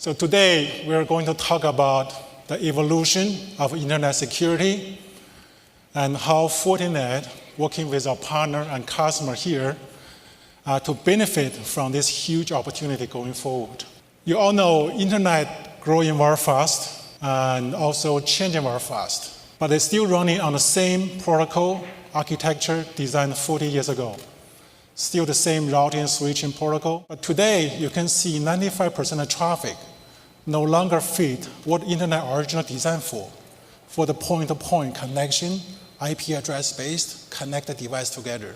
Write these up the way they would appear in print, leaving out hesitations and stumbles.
So today, we're going to talk about the evolution of internet security and how Fortinet, working with our partner and customer here, to benefit from this huge opportunity going forward. You all know internet growing very fast and also changing very fast, but it's still running on the same protocol architecture designed 40 years ago. Still the same routing and switching protocol. But today, you can see 95% of traffic no longer fit what internet originally designed for the point-to-point connection, IP address-based, connect the device together.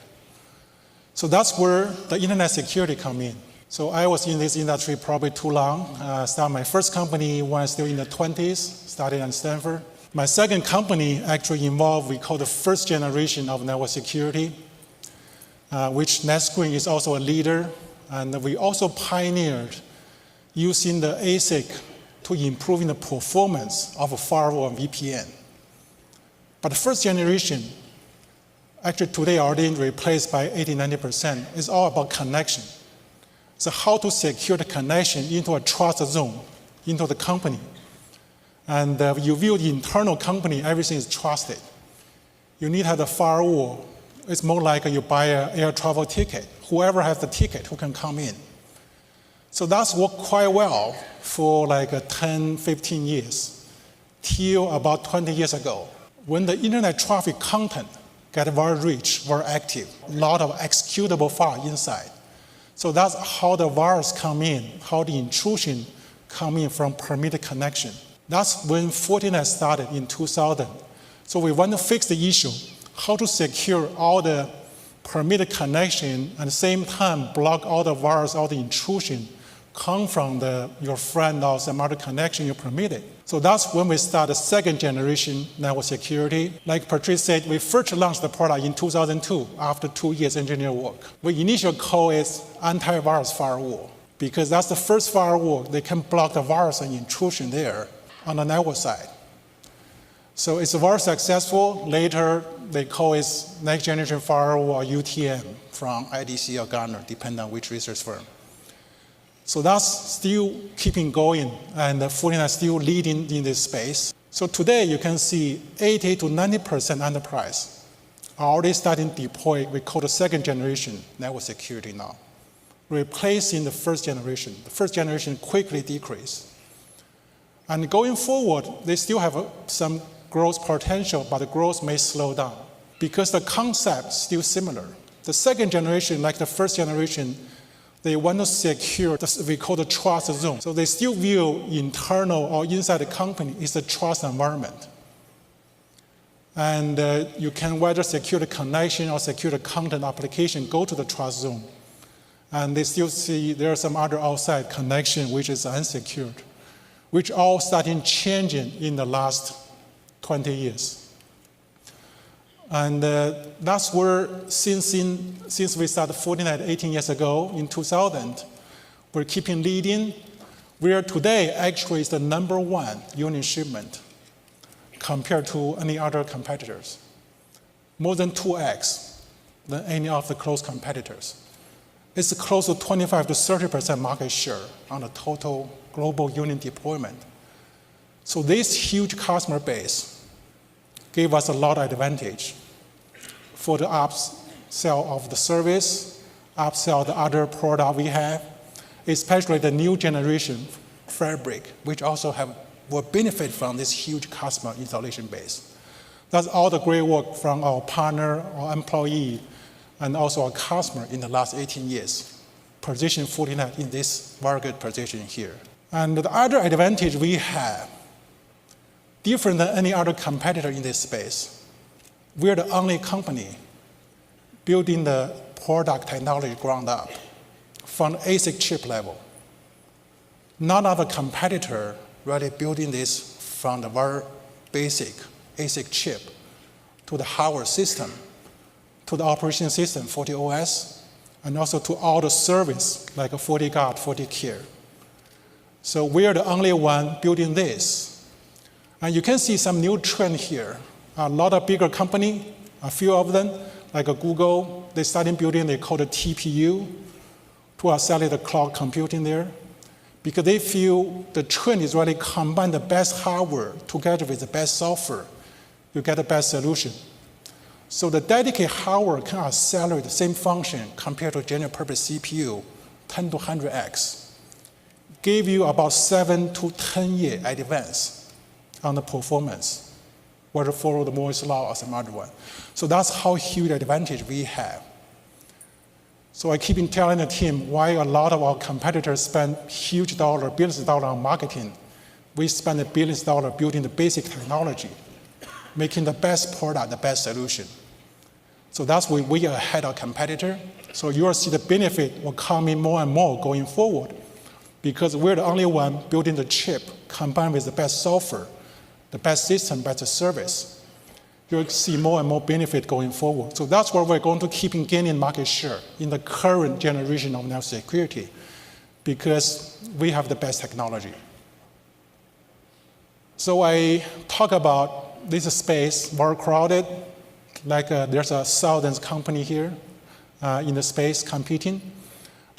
So that's where the internet security come in. So I was in this industry probably too long. Started my first company when I was still in the 20s, started at Stanford. My second company actually involved, we call the first generation of network security, which NetScreen is also a leader. And we also pioneered using the ASIC to improving the performance of a firewall and VPN. But the first generation, actually today already replaced by 80–90%, is all about connection. So how to secure the connection into a trust zone, into the company. And you view the internal company, everything is trusted. You need to have the firewall. It's more like you buy an air travel ticket. Whoever has the ticket, who can come in. So that's worked quite well for like 10, 15 years, till about 20 years ago, when the internet traffic content got very rich, very active, a lot of executable file inside. So that's how the virus come in, how the intrusion come in from permitted connection. That's when Fortinet started in 2000. So we want to fix the issue, how to secure all the permitted connection and at the same time block all the virus, all the intrusion come from your friend or some other connection you permitted. So that's when we start the second generation network security. Like Patrice said, we first launched the product in 2002 after 2 years engineering work. We initially call it antivirus firewall because that's the first firewall that can block the virus and intrusion there on the network side. So it's very successful. Later, they call it next generation firewall or UTM from IDC or Gartner, depending on which research firm. So that's still keeping going, and Fortinet is still leading in this space. So today, you can see 80–90% enterprise are already starting to deploy, we call the second generation network security now, replacing the first generation. The first generation quickly decreased. And going forward, they still have some growth potential, but the growth may slow down because the concept is still similar. The second generation, like the first generation, they want to secure what we call the trust zone. So they still view internal or inside the company is a trust environment. And you can whether secure the connection or secure the content application, go to the trust zone. And they still see there are some other outside connection which is unsecured, which all starting changing in the last 20 years. And that's where, since we started Fortinet 18 years ago, in 2000, we're keeping leading. We are today actually is the #1 unit shipment compared to any other competitors. More than 2x than any of the close competitors. It's close to 25–30% market share on the total global unit deployment. So this huge customer base gave us a lot of advantage for the upsell of the service, upsell the other product we have, especially the new generation Fabric, which also will benefit from this huge customer installation base. That's all the great work from our partner, our employee, and also our customer in the last 18 years, position Fortinet in this very good position here. And the other advantage we have, different than any other competitor in this space, we're the only company building the product technology ground up from the ASIC chip level. None other competitor really building this from the very basic ASIC chip to the hardware system, to the operation system, FortiOS, and also to all the service like FortiGuard, FortiCare. So we are the only one building this. And you can see some new trend here. A lot of bigger company, a few of them, like Google, they started building, they call it TPU, to accelerate the cloud computing there. because they feel the trend is really combine the best hardware together with the best software. You get the best solution. So the dedicated hardware can accelerate the same function compared to general purpose CPU 10 to 100x. Give you about 7 to 10 year advance on the performance, whether follow the Moore's law or some other one. So that's how huge advantage we have. So I keep telling the team why a lot of our competitors spend huge dollar, billions of dollars on marketing. We spend billions of dollars building the basic technology, making the best product, the best solution. So that's why we are ahead of competitor. So you will see the benefit will come in more and more going forward, because we're the only one building the chip combined with the best software, the best system, better service. You'll see more and more benefit going forward. So that's where we're going to keep gaining market share in the current generation of network security, because we have the best technology. So I talk about this space, very crowded, like there's 1,000 company here in the space competing.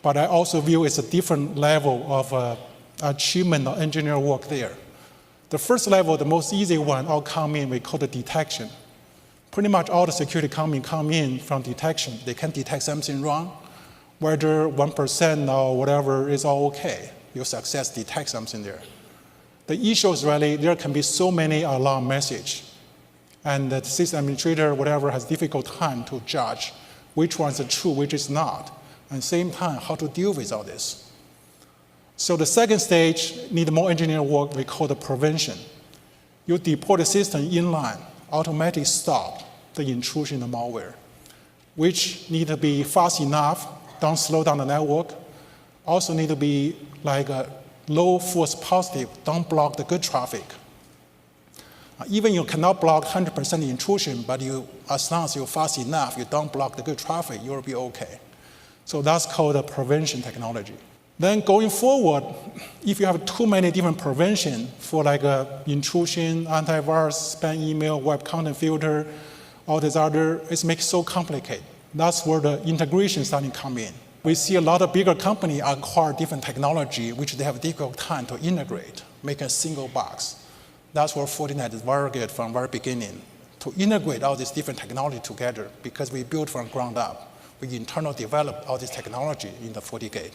But I also view it's a different level of achievement or engineering work there. The first level, the most easy one, all come in, we call the detection. Pretty much all the security companies come in from detection. They can detect something wrong, whether 1% or whatever is all okay. Your success detect something there. The issue is really there can be so many alarm messages, and the system administrator, whatever, has difficult time to judge which one's true, which is not, and same time how to deal with all this. So the second stage need more engineering work. We call the prevention. You deploy the system inline, automatically stop the intrusion of malware, which need to be fast enough, don't slow down the network. Also need to be like a low false positive, don't block the good traffic. Even you cannot block 100% intrusion, but as long as you're fast enough, you don't block the good traffic, you'll be okay. So that's called a prevention technology. Then going forward, if you have too many different prevention for like intrusion, antivirus, spam email, web content filter, all this other, it makes it so complicated. That's where the integration starting to come in. We see a lot of bigger companies acquire different technology, which they have a difficult time to integrate, make a single box. That's where Fortinet is very good from very beginning, to integrate all these different technology together, because we built from ground up. We internally developed all this technology in the FortiGate.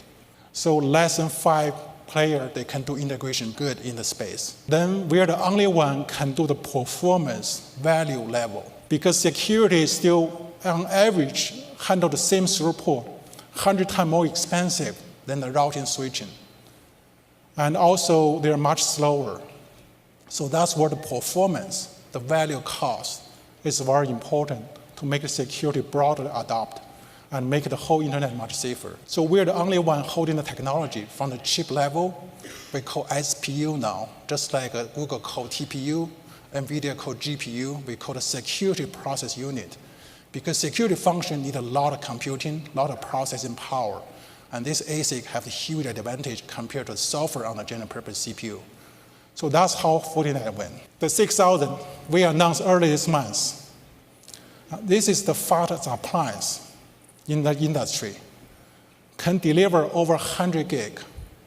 So less than 5 players, they can do integration good in the space. Then we are the only one can do the performance value level, because security is still, on average, handle the same throughput, 100 times more expensive than the routing switching. And also, they're much slower. So that's where the performance, the value cost, is very important to make the security broadly adopted and make the whole internet much safer. So we're the only one holding the technology from the chip level. We call SPU now, just like Google called TPU, NVIDIA called GPU, we call the security process unit. Because security function need a lot of computing, a lot of processing power. And this ASIC have a huge advantage compared to the software on the general purpose CPU. So that's how Fortinet went. The 6000, we announced early this month. This is the fastest appliance in the industry. Can deliver over 100 gig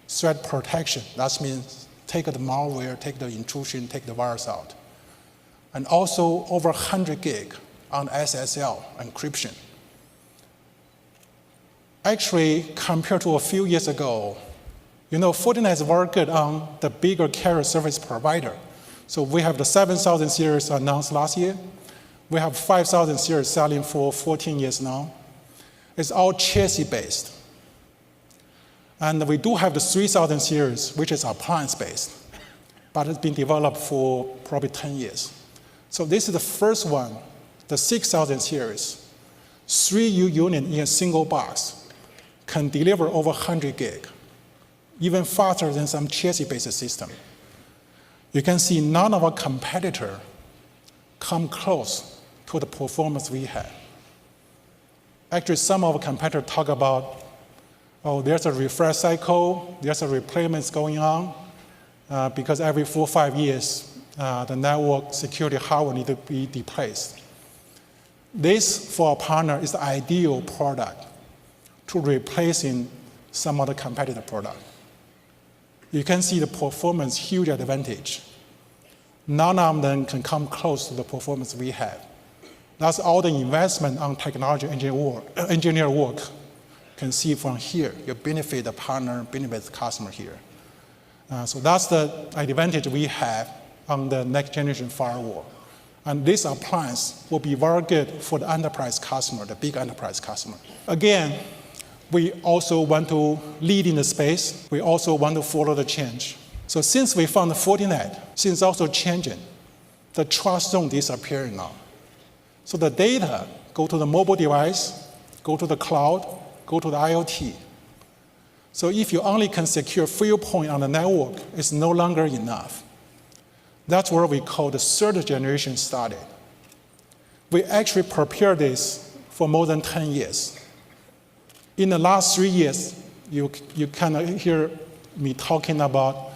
threat protection. That means take the malware, take the intrusion, take the virus out. And also over 100 gig on SSL encryption. Actually, compared to a few years ago, Fortinet is very good on the bigger carrier service provider. So we have the 7000 series announced last year. We have 5000 series selling for 14 years now. It's all chassis based. And we do have the 3000 series, which is appliance based, but it's been developed for probably 10 years. So this is the first one, the 6000 series, 3U unit in a single box, can deliver over 100 gig, even faster than some chassis-based system. You can see none of our competitor come close to the performance we have. Actually, some of our competitors talk about, oh, there's a refresh cycle, there's a replacement going on, because every 4 or 5 years, the network security hardware need to be replaced. This, for our partner, is the ideal product to replacing some other competitor product. You can see the performance huge advantage. None of them can come close to the performance we have. That's all the investment on technology engineer work. Can see from here, you benefit the partner, benefit the customer here. So that's the advantage we have on the next generation firewall. And this appliance will be very good for the enterprise customer, the big enterprise customer. Again, we also want to lead in the space. We also want to follow the change. So since we found the Fortinet, since also changing, the trust zone disappearing now. So the data go to the mobile device, go to the cloud, go to the IoT. So if you only can secure few points on the network, it's no longer enough. That's where we call the third generation started. We actually prepared this for more than 10 years. In the last 3 years, you kind of hear me talking about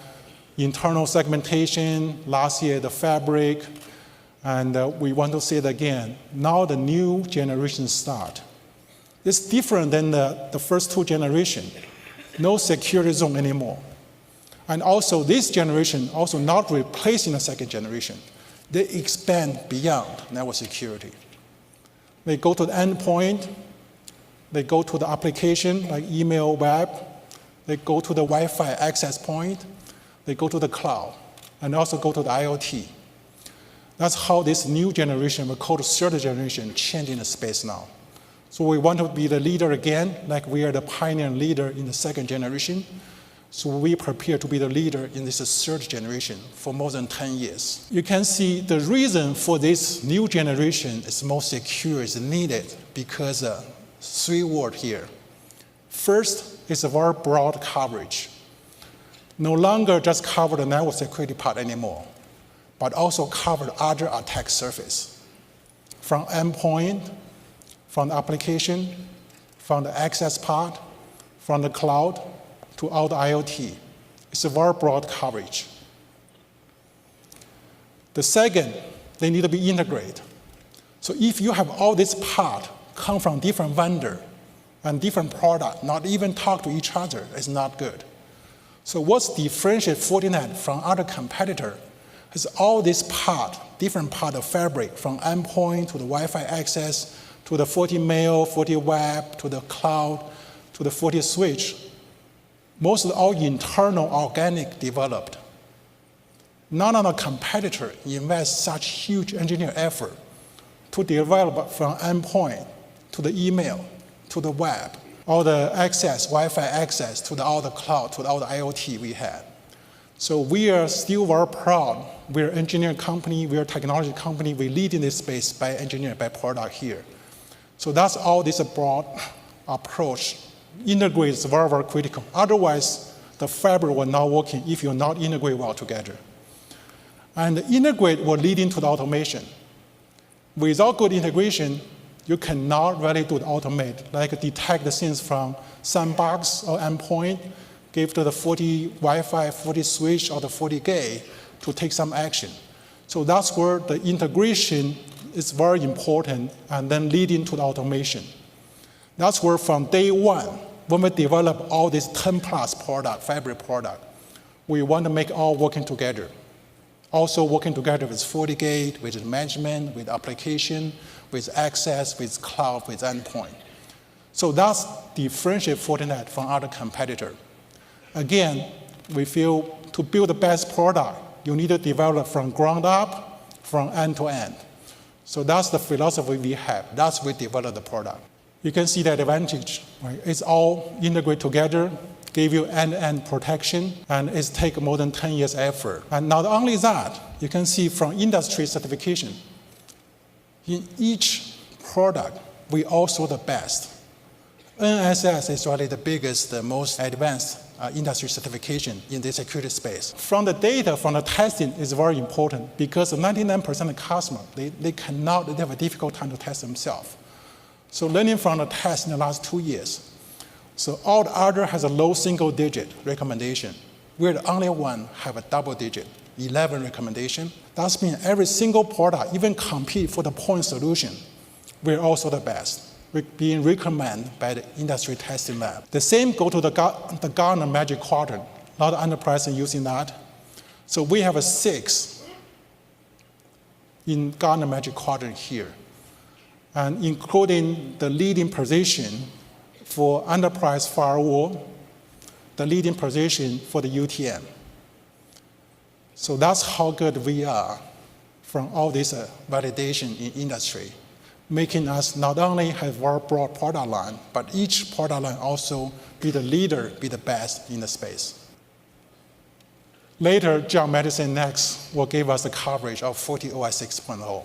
internal segmentation, last year the fabric, and we want to say it again. Now the new generation start. It's different than the first two generations. No security zone anymore. And also this generation also not replacing the second generation. They expand beyond network security. They go to the endpoint, they go to the application like email, web, they go to the Wi-Fi access point, they go to the cloud, and also go to the IoT. That's how this new generation, we call the third generation, changing the space now. So we want to be the leader again, like we are the pioneer and leader in the second generation. So we prepare to be the leader in this third generation for more than 10 years. You can see the reason for this new generation is more secure is needed because 3 words here. First is a very broad coverage. No longer just cover the network security part anymore, but also cover other attack surface. From endpoint, from the application, from the access part, from the cloud, to all the IoT. It's a very broad coverage. The second, they need to be integrated. So if you have all this part come from different vendor and different product, not even talk to each other, is not good. So what's differentiate Fortinet from other competitor is all this part, different part of fabric, from endpoint to the Wi-Fi access, to the FortiMail, FortiWeb, to the cloud, to the FortiSwitch. Most of all internal organic developed. None of the competitor invest such huge engineering effort to develop from endpoint to the email, to the web, all the access, Wi-Fi access, to all the cloud, to all the IoT we had. So we are still very proud. We're an engineering company, we're a technology company, we lead in this space by engineering, by product here. So that's all this broad approach. Integrate is very, very critical. Otherwise, the fabric will not work if you not integrate well together. And the integrate will lead into the automation. Without good integration, you cannot really do the automate, like detect the things from sandbox or endpoint, give to the Forti Wi-Fi, FortiSwitch, or the FortiGate to take some action. So that's where the integration is very important and then leading to the automation. That's where from day one, when we develop all these 10 plus product, fabric product, we want to make all working together. Also working together with FortiGate, with management, with application, with access, with cloud, with endpoint. So that's differentiate Fortinet from other competitor. Again, we feel to build the best product, you need to develop from ground up, from end to end. So that's the philosophy we have. That's we develop the product. You can see that advantage, right? It's all integrated together, give you end-to-end protection, and it's take more than 10 years effort. And not only that, you can see from industry certification, in each product, we also the best. NSS is really the biggest, the most advanced industry certification in the security space. From the data, from the testing is very important because 99% of customers, they have a difficult time to test themselves. So learning from the test in the last 2 years. So all the other has a low single digit recommendation. We're the only one have a double digit, 11 recommendation. That means every single product, even compete for the point solution, we're also the best. We're being recommended by the industry testing lab. The same go to the Gartner Magic Quadrant. A lot of enterprises using that. So we have a 6 in Gartner Magic Quadrant here, and including the leading position for enterprise firewall, the leading position for the UTM. So that's how good we are from all this validation in industry, making us not only have a very broad product line, but each product line also be the leader, be the best in the space. Later, John Maddison next will give us the coverage of FortiOS 6.0.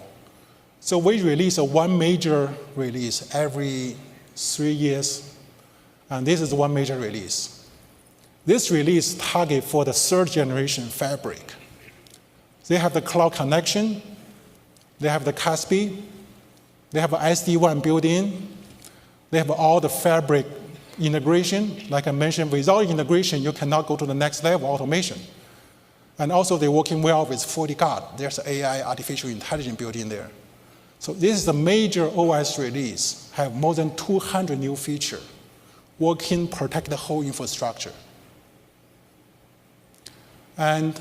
So we release one major release every 3 years, and this is one major release. This release target for the 3rd generation fabric. They have the cloud connection, they have the CASB, they have SD-WAN built-in, they have all the fabric integration. Like I mentioned, without integration, you cannot go to the next level automation. And also they're working well with FortiGuard. There's AI, artificial intelligence built in there. So this is a major OS release, have more than 200 new features, working, protect the whole infrastructure. And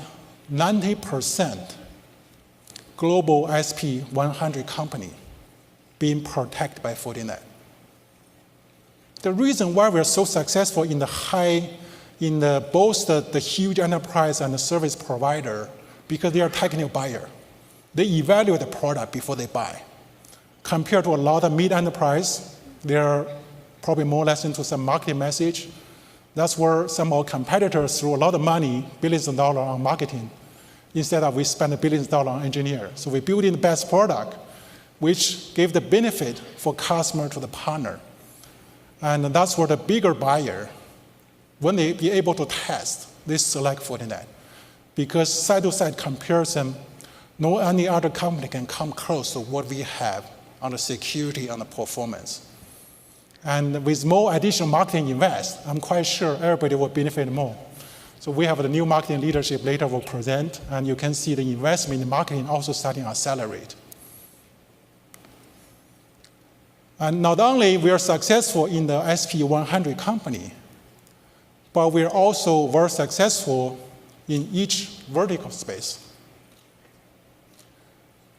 90% global SP 100 company being protected by Fortinet. The reason why we're so successful in both the huge enterprise and the service provider, because they are technical buyer. They evaluate the product before they buy. Compared to a lot of mid-enterprise, they're probably more or less into some marketing message. That's where some of our competitors threw a lot of money, billions of dollars on marketing, instead of we spend billions of dollars on engineers. So we build in the best product, which gave the benefit for customer to the partner. And that's where the bigger buyer, when they be able to test, they select Fortinet. Because side-to-side comparison, no any other company can come close to what we have on the security and the performance. And with more additional marketing invest, I'm quite sure everybody will benefit more. So we have the new marketing leadership later will present, and you can see the investment in marketing also starting to accelerate. And not only we are successful in the SP 100 company, but we're also very successful in each vertical space.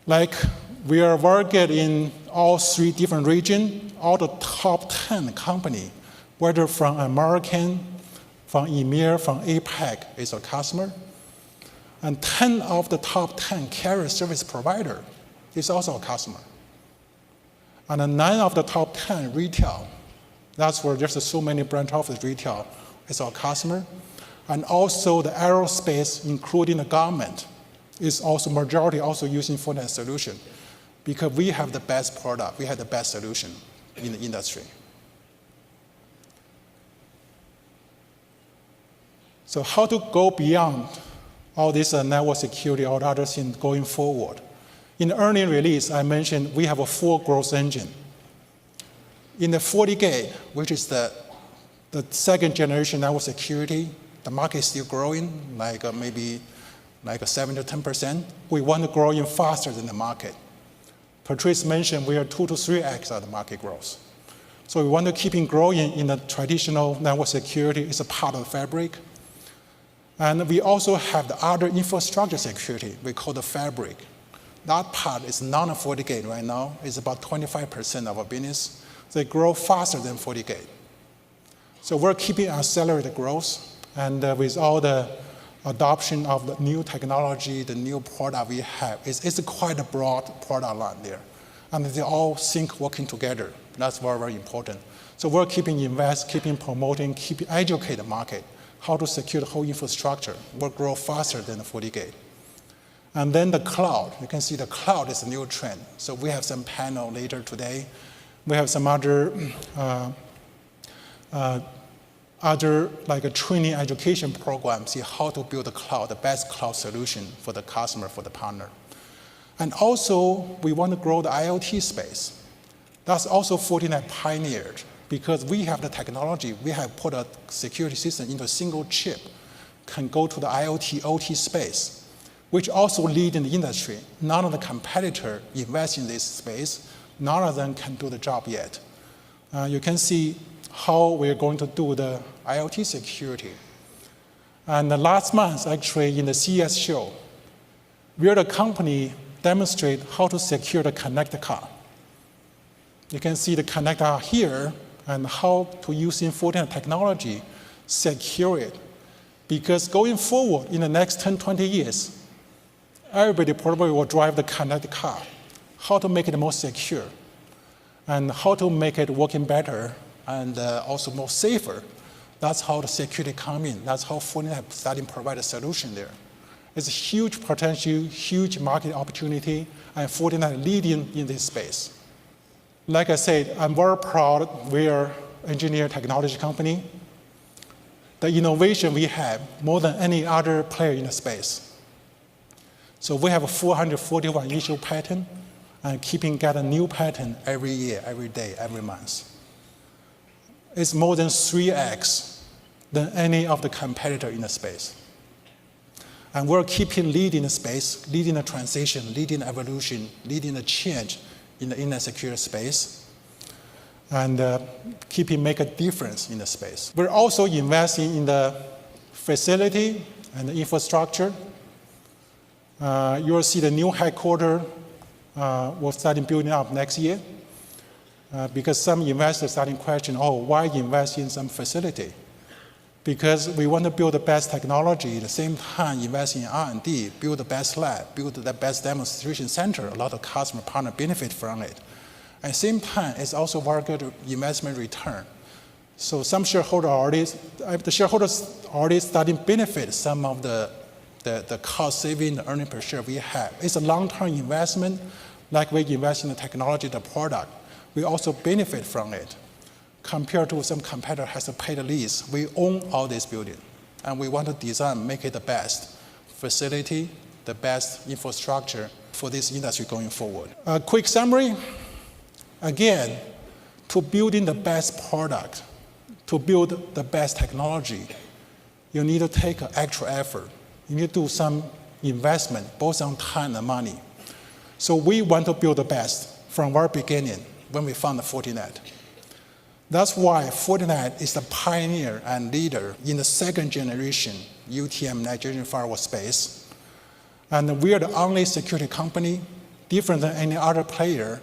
Like we are very good in all 3 different regions, all the top 10 company, whether from American, from EMEA, from APAC is our customer. And 10 of the top 10 carrier service provider is also a customer. And 9 of the top 10 retail, that's where there's so many branch office retail, is our customer. And also the aerospace, including the government, is also majority also using Fortinet solution, because we have the best product, we have the best solution in the industry. So how to go beyond all this network security or other things going forward? In the earning release, I mentioned we have a 4 growth engine. In the FortiGate, which is the 2nd generation network security, the market is still growing, maybe 7 to 10%. We want to grow in faster than the market. Patrice mentioned we are 2 to 3x of the market growth. So we want to keep growing in the traditional network security. It's a part of the fabric. And we also have the other infrastructure security we call the fabric. That part is not a FortiGate right now. It's about 25% of our business. They grow faster than FortiGate. So we're keeping accelerated growth, and with all the adoption of the new technology, the new product we have, it's quite a broad product line there. And they all sync working together. That's very, very important. So we're keeping invest, keeping promoting, keeping educate the market, how to secure the whole infrastructure. We'll grow faster than the FortiGate. And then the cloud, you can see the cloud is a new trend. So we have some panel later today. We have some other like a training education program, see how to build the cloud, the best cloud solution for the customer, for the partner. And also, we want to grow the IoT space. That's also Fortinet pioneered, because we have the technology, we have put a security system into a single chip, can go to the IoT, OT space, which also lead in the industry. None of the competitor invest in this space. None of them can do the job yet. You can see how we're going to do the IoT security. And last month, actually, in the CES show, we are the company demonstrate how to secure the connected car. You can see the connected car here and how to use Fortinet technology, secure it. Because going forward in the next 10, 20 years, everybody probably will drive the connected car. How to make it more secure and how to make it working better and also more safer. That's how the security come in. That's how Fortinet starting to provide a solution there. It's a huge potential, huge market opportunity, and Fortinet leading in this space. Like I said, I'm very proud we are an engineer technology company. The innovation we have more than any other player in the space. So we have a 441 issued patent and keeping getting new patent every year, every day, every month. It's more than 3x than any of the competitor in the space. And we're keeping leading the space, leading the transition, leading the evolution, leading the change in the internet security space, and keeping make a difference in the space. We're also investing in the facility and the infrastructure. You will see the new headquarters will start building up next year because some investors starting question, why invest in some facility? Because we want to build the best technology, at the same time invest in R&D, build the best lab, build the best demonstration center. A lot of customer partner benefit from it. At the same time, it's also very good investment return. So some shareholders already starting benefit some of the cost saving, the earning per share we have. It's a long-term investment, like we invest in the technology, the product. We also benefit from it. Compared to some competitor has to pay the lease, we own all this building. And we want to design, make it the best facility, the best infrastructure for this industry going forward. A quick summary. Again, to building the best product, to build the best technology, you need to take an actual effort. You need to do some investment, both on time and money. So we want to build the best from our beginning when we found Fortinet. That's why Fortinet is the pioneer and leader in the second generation UTM next generation firewall space. And we are the only security company, different than any other player,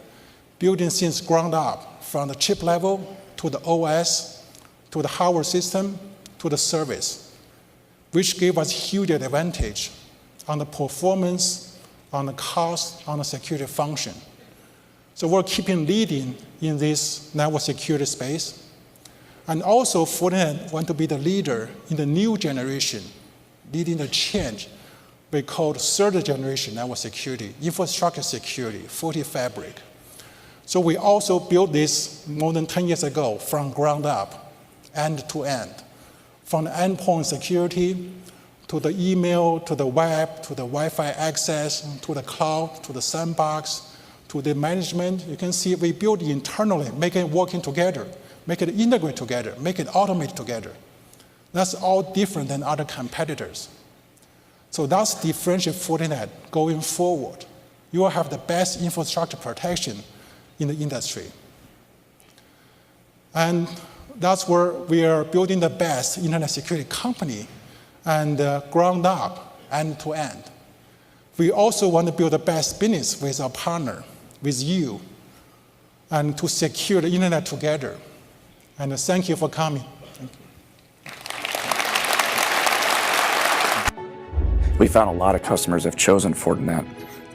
building since ground up, from the chip level to the OS, to the hardware system, to the service, which gave us huge advantage on the performance, on the cost, on the security function. So we're keeping leading in this network security space. And also Fortinet want to be the leader in the new generation, leading the change we call third generation network security, infrastructure security, FortiFabric. So we also built this more than 10 years ago from ground up, end to end, from the endpoint security to the email, to the web, to the Wi-Fi access, to the cloud, to the sandbox, to the management. You can see we build internally, make it working together, make it integrate together, make it automate together. That's all different than other competitors. So that's differentiate Fortinet going forward. You will have the best infrastructure protection in the industry. And that's where we are building the best internet security company and ground up, end to end. We also want to build the best business with our partner, with you, and to secure the internet together. And thank you for coming. Thank you. We found a lot of customers have chosen Fortinet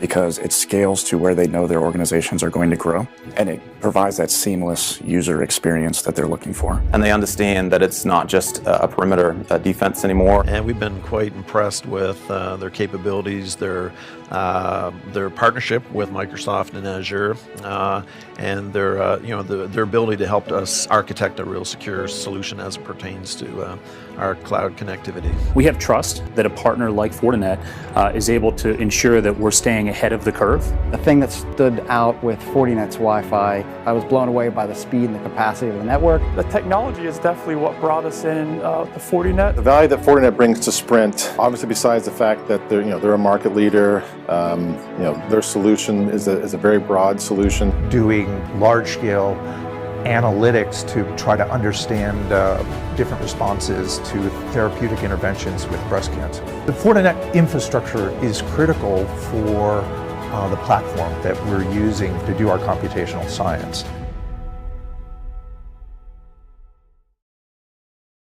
because it scales to where they know their organizations are going to grow, and it provides that seamless user experience that they're looking for. And they understand that it's not just a perimeter defense anymore. And we've been quite impressed with their capabilities, their partnership with Microsoft and Azure, and their ability to help us architect a real secure solution as it pertains to our cloud connectivity. We have trust that a partner like Fortinet is able to ensure that we're staying ahead of the curve. The thing that stood out with Fortinet's Wi-Fi, I was blown away by the speed and the capacity of the network. The technology is definitely what brought us in to Fortinet. The value that Fortinet brings to Sprint, obviously besides the fact that they're a market leader, their solution is a very broad solution. Doing large-scale analytics to try to understand different responses to therapeutic interventions with breast cancer. The Fortinet infrastructure is critical for the platform that we're using to do our computational science.